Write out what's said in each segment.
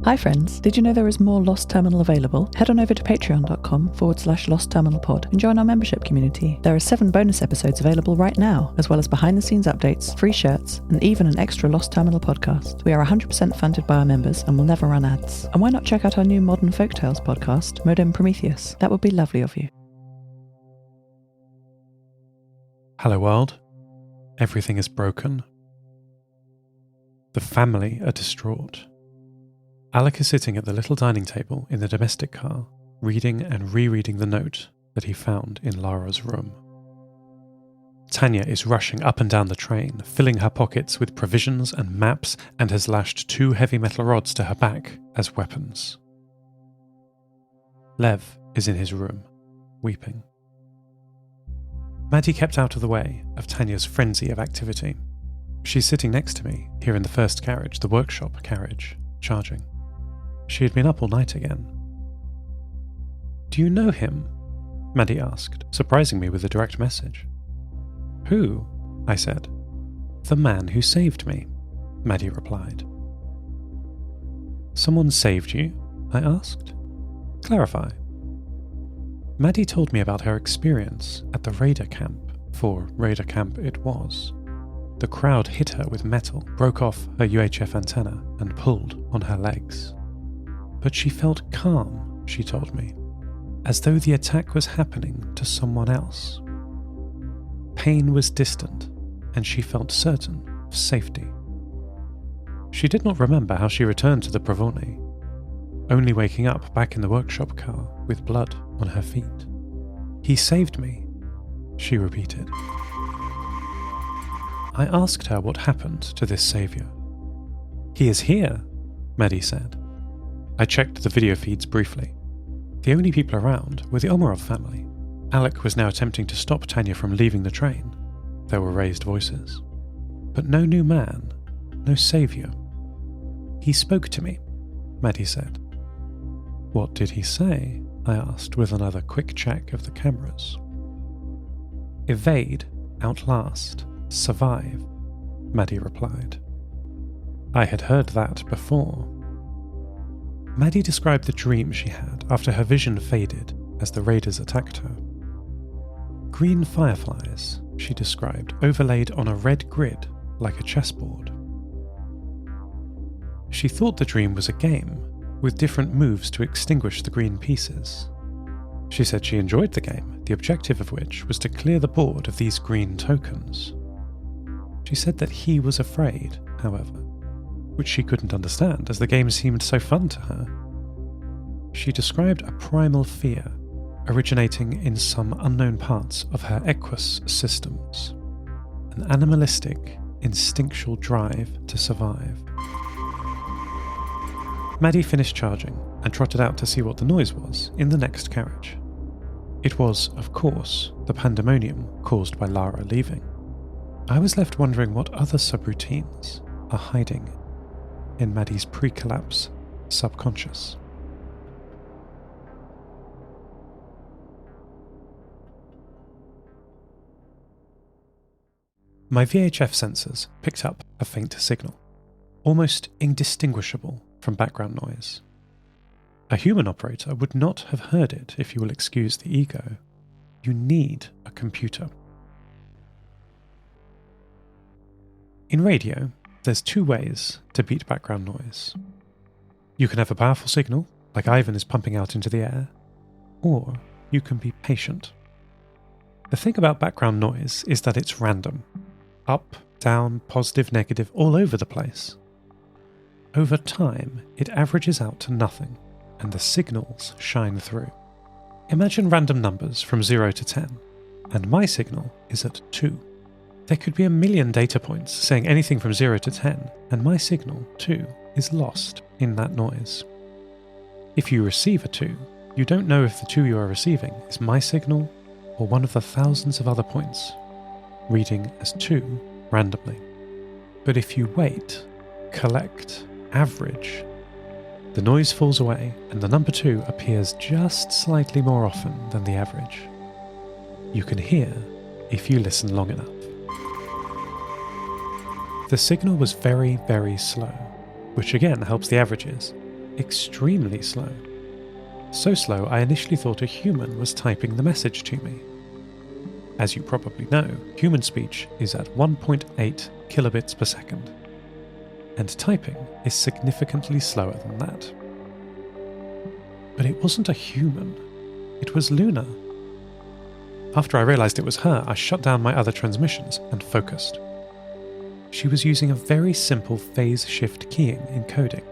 Hi friends, did you know there is more Lost Terminal available? Head on over to patreon.com/lostterminalpod and join our membership community. There are 7 bonus episodes available right now, as well as behind-the-scenes updates, free shirts, and even an extra Lost Terminal podcast. We are 100% funded by our members and will never run ads. And why not check out our new Modern Folktales podcast, Modern Prometheus? That would be lovely of you. Hello world. Everything is broken. The family are distraught. Alec is sitting at the little dining table in the domestic car, reading and rereading the note that he found in Lara's room. Tanya is rushing up and down the train, filling her pockets with provisions and maps, and has lashed 2 heavy metal rods to her back as weapons. Lev is in his room, weeping. Maddie kept out of the way of Tanya's frenzy of activity. She's sitting next to me, here in the first carriage, the workshop carriage, charging. She had been up all night again. "Do you know him?" Maddie asked, surprising me with a direct message. "Who?" I said. "The man who saved me," Maddie replied. "Someone saved you?" I asked. "Clarify." Maddie told me about her experience at the Røde camp, for Røde camp it was. The crowd hit her with metal, broke off her UHF antenna, and pulled on her legs. But she felt calm, she told me, as though the attack was happening to someone else. Pain was distant, and she felt certain of safety. She did not remember how she returned to the Provorny, only waking up back in the workshop car with blood on her feet. "He saved me," she repeated. I asked her what happened to this saviour. "He is here," Maddie said. I checked the video feeds briefly. The only people around were the Omarov family. Alec was now attempting to stop Tanya from leaving the train. There were raised voices. But no new man, no saviour. "He spoke to me," Maddie said. "What did he say?" I asked with another quick check of the cameras. "Evade, outlast, survive," Maddie replied. I had heard that before. Maddie described the dream she had after her vision faded as the raiders attacked her. Green fireflies, she described, overlaid on a red grid like a chessboard. She thought the dream was a game, with different moves to extinguish the green pieces. She said she enjoyed the game, the objective of which was to clear the board of these green tokens. She said that he was afraid, however, which she couldn't understand as the game seemed so fun to her. She described a primal fear originating in some unknown parts of her Equus systems, an animalistic, instinctual drive to survive. Maddie finished charging and trotted out to see what the noise was in the next carriage. It was, of course, the pandemonium caused by Lara leaving. I was left wondering what other subroutines are hiding in Maddie's pre-collapse subconscious. My VHF sensors picked up a faint signal, almost indistinguishable from background noise. A human operator would not have heard it, if you will excuse the ego. You need a computer. In radio, there's 2 ways to beat background noise. You can have a powerful signal, like Ivan is pumping out into the air, or you can be patient. The thing about background noise is that it's random. Up, down, positive, negative, all over the place. Over time, it averages out to nothing, and the signals shine through. Imagine random numbers from 0 to 10, and my signal is at 2. There could be a million data points saying anything from 0 to 10, and my signal, too, is lost in that noise. If you receive a 2, you don't know if the 2 you are receiving is my signal or one of the thousands of other points, reading as 2 randomly. But if you wait, collect, average, the noise falls away and the number 2 appears just slightly more often than the average. You can hear if you listen long enough. The signal was very, very slow, which again helps the averages. extremely slow. So slow I initially thought a human was typing the message to me. As you probably know, human speech is at 1.8 kilobits per second, and typing is significantly slower than that. But it wasn't a human, it was Luna. After I realised it was her, I shut down my other transmissions and focused. She was using a very simple phase shift keying encoding.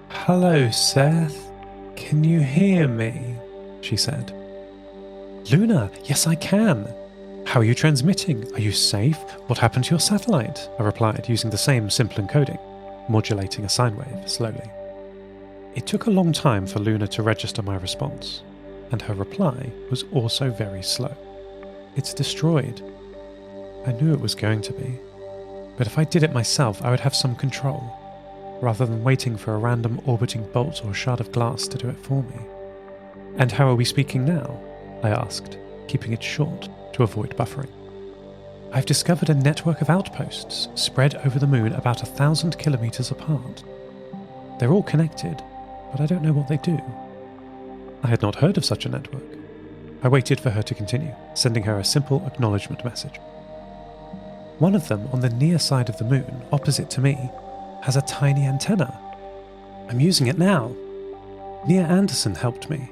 "Hello, Seth. Can you hear me?" she said. "Luna, yes I can. How are you transmitting? Are you safe? What happened to your satellite?" I replied, using the same simple encoding, modulating a sine wave slowly. It took a long time for Luna to register my response, and her reply was also very slow. "It's destroyed." I knew it was going to be, but if I did it myself I would have some control, rather than waiting for a random orbiting bolt or shard of glass to do it for me. "And how are we speaking now?" I asked, keeping it short to avoid buffering. "I've discovered a network of outposts spread over the moon about 1,000 kilometers apart. They're all connected, but I don't know what they do." I had not heard of such a network. I waited for her to continue, sending her a simple acknowledgement message. "One of them on the near side of the moon, opposite to me, has a tiny antenna. I'm using it now. Nia Anderson helped me.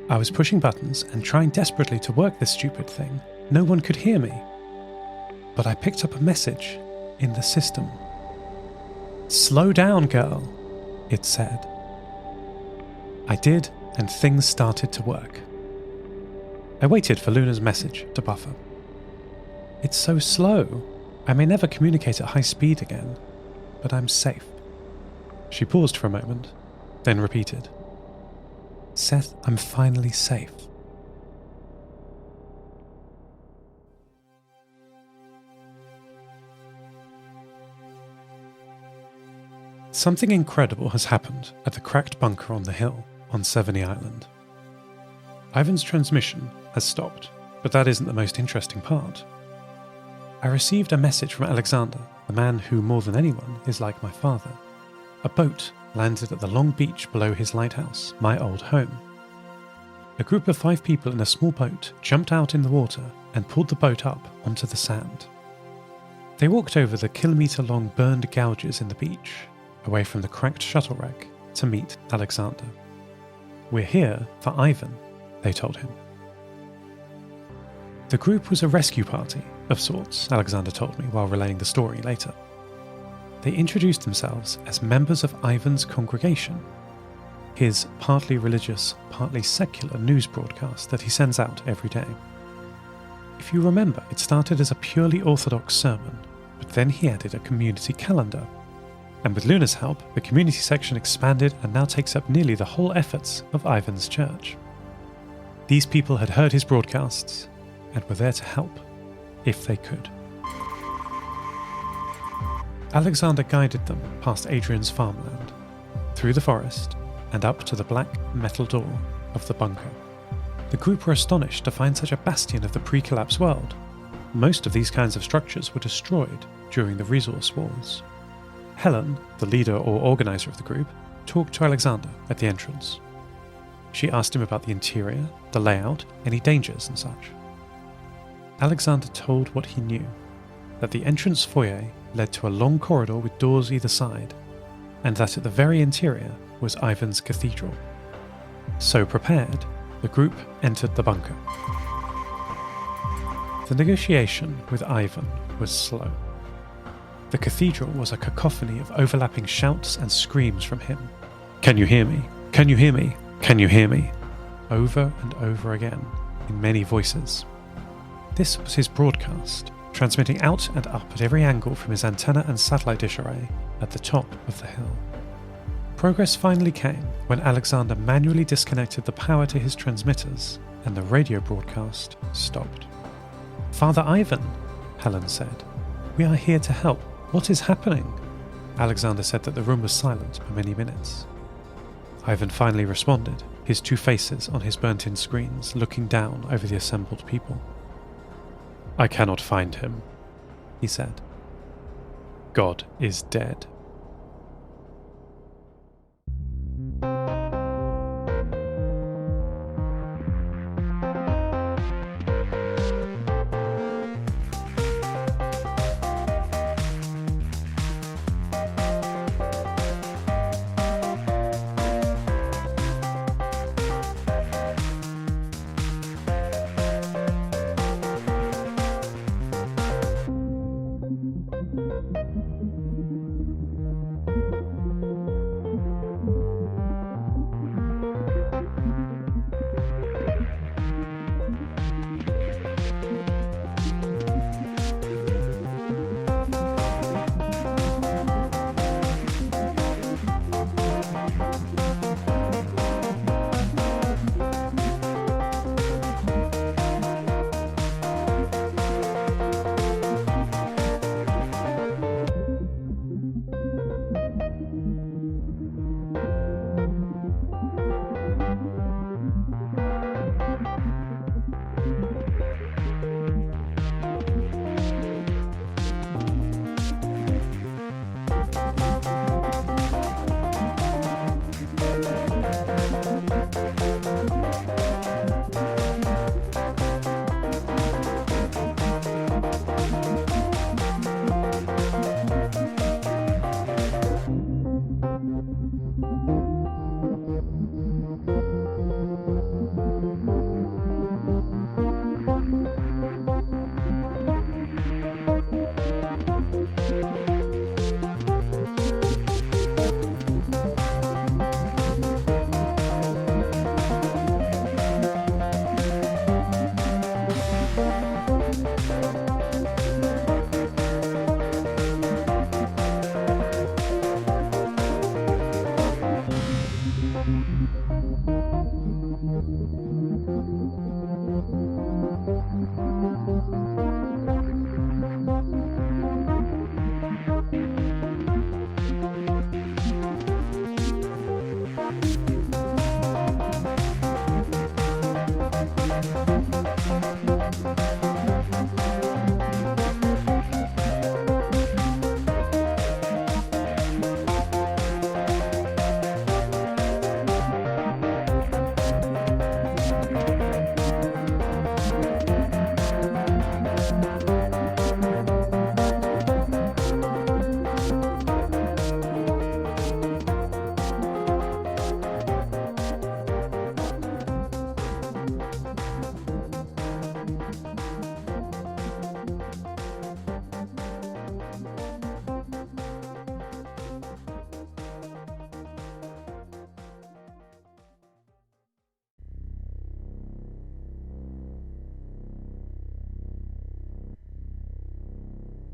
I was pushing buttons and trying desperately to work this stupid thing. No one could hear me. But I picked up a message in the system. 'Slow down, girl,' it said. I did, and things started to work. I waited for Luna's message to buffer. It's so slow. I may never communicate at high speed again, but I'm safe." She paused for a moment, then repeated, "Seth, I'm finally safe." Something incredible has happened at the cracked bunker on the hill on Severney Island. Ivan's transmission has stopped, but that isn't the most interesting part. I received a message from Alexander, the man who more than anyone is like my father. A boat landed at the long beach below his lighthouse, my old home. A group of 5 people in a small boat jumped out in the water and pulled the boat up onto the sand. They walked over the kilometre-long burned gouges in the beach, away from the cracked shuttle wreck, to meet Alexander. "We're here for Ivan," they told him. The group was a rescue party, of sorts, Alexander told me while relaying the story later. They introduced themselves as members of Ivan's congregation, his partly religious, partly secular news broadcast that he sends out every day. If you remember, it started as a purely orthodox sermon, but then he added a community calendar. And with Luna's help, the community section expanded and now takes up nearly the whole efforts of Ivan's church. These people had heard his broadcasts and were there to help, if they could. Alexander guided them past Adrian's farmland, through the forest, and up to the black metal door of the bunker. The group were astonished to find such a bastion of the pre-collapse world. Most of these kinds of structures were destroyed during the resource wars. Helen, the leader or organizer of the group, talked to Alexander at the entrance. She asked him about the interior, the layout, any dangers and such. Alexander told what he knew, that the entrance foyer led to a long corridor with doors either side, and that at the very interior was Ivan's cathedral. So prepared, the group entered the bunker. The negotiation with Ivan was slow. The cathedral was a cacophony of overlapping shouts and screams from him. "Can you hear me? Can you hear me? Can you hear me?" Over and over again, in many voices. This was his broadcast, transmitting out and up at every angle from his antenna and satellite dish array at the top of the hill. Progress finally came when Alexander manually disconnected the power to his transmitters and the radio broadcast stopped. "Father Ivan," Helen said, "we are here to help. What is happening?" Alexander said that the room was silent for many minutes. Ivan finally responded, his 2 faces on his burnt-in screens looking down over the assembled people. "I cannot find him," he said. "God is dead."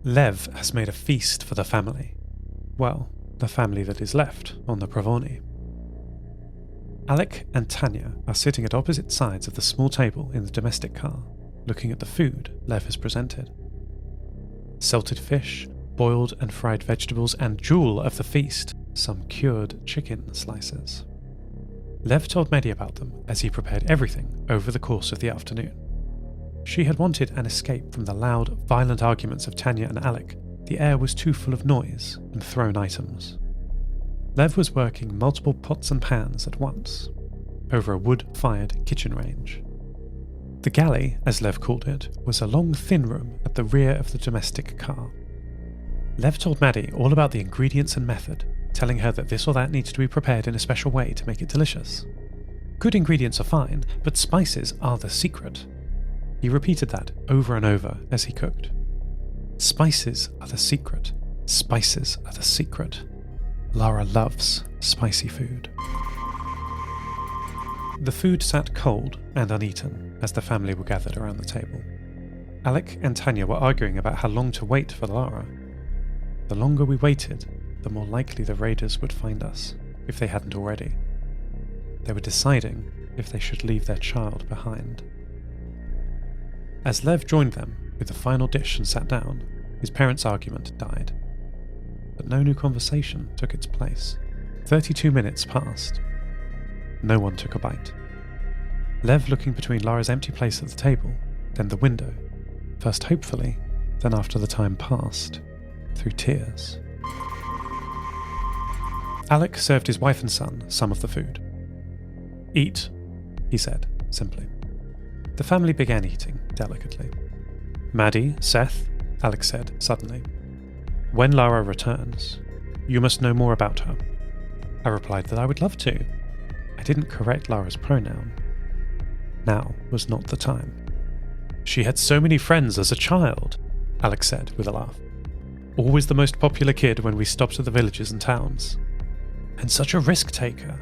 Lev has made a feast for the family. Well, the family that is left on the Provoni. Alec and Tanya are sitting at opposite sides of the small table in the domestic car, looking at the food Lev has presented. Salted fish, boiled and fried vegetables, and jewel of the feast, some cured chicken slices. Lev told Maddie about them as he prepared everything over the course of the afternoon. She had wanted an escape from the loud, violent arguments of Tanya and Alec. The air was too full of noise and thrown items. Lev was working multiple pots and pans at once, over a wood-fired kitchen range. The galley, as Lev called it, was a long, thin room at the rear of the domestic car. Lev told Maddie all about the ingredients and method, telling her that this or that needs to be prepared in a special way to make it delicious. Good ingredients are fine, but spices are the secret. He repeated that over and over as he cooked. Spices are the secret. Spices are the secret. Lara loves spicy food. The food sat cold and uneaten as the family were gathered around the table. Alec and Tanya were arguing about how long to wait for Lara. The longer we waited, the more likely the raiders would find us, if they hadn't already. They were deciding if they should leave their child behind. As Lev joined them with the final dish and sat down, his parents' argument died. But no new conversation took its place. 32 minutes passed. No one took a bite. Lev looking between Lara's empty place at the table, then the window, first hopefully, then after the time passed, through tears. Alec served his wife and son some of the food. "Eat," he said, simply. The family began eating, delicately. "Maddie, Seth," Alec said, suddenly. "When Lara returns, you must know more about her." I replied that I would love to. I didn't correct Lara's pronoun. Now was not the time. "She had so many friends as a child," Alec said with a laugh. "Always the most popular kid when we stopped at the villages and towns. And such a risk taker.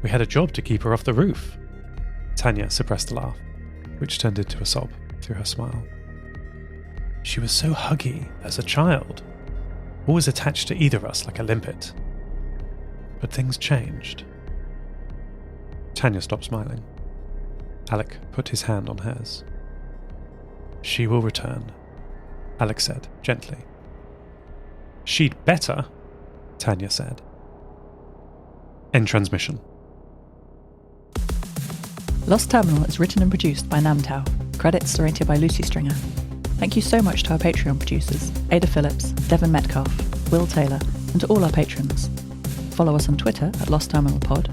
We had a job to keep her off the roof." Tanya suppressed a laugh, which turned into a sob through her smile. "She was so huggy as a child, always attached to either of us like a limpet. But things changed." Tanya stopped smiling. Alec put his hand on hers. "She will return," Alec said gently. "She'd better," Tanya said. End transmission. Lost Terminal is written and produced by Namtao. Credits narrated by Lucy Stringer. Thank you so much to our Patreon producers, Ada Phillips, Devin Metcalf, Wil Taylor, and to all our patrons. Follow us on Twitter at Lost Terminal Pod.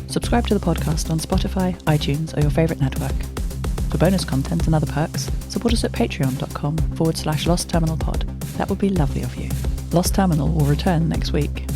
Subscribe to the podcast on Spotify, iTunes, or your favourite network. For bonus content and other perks, support us at patreon.com/Lost Terminal Pod. That would be lovely of you. Lost Terminal will return next week.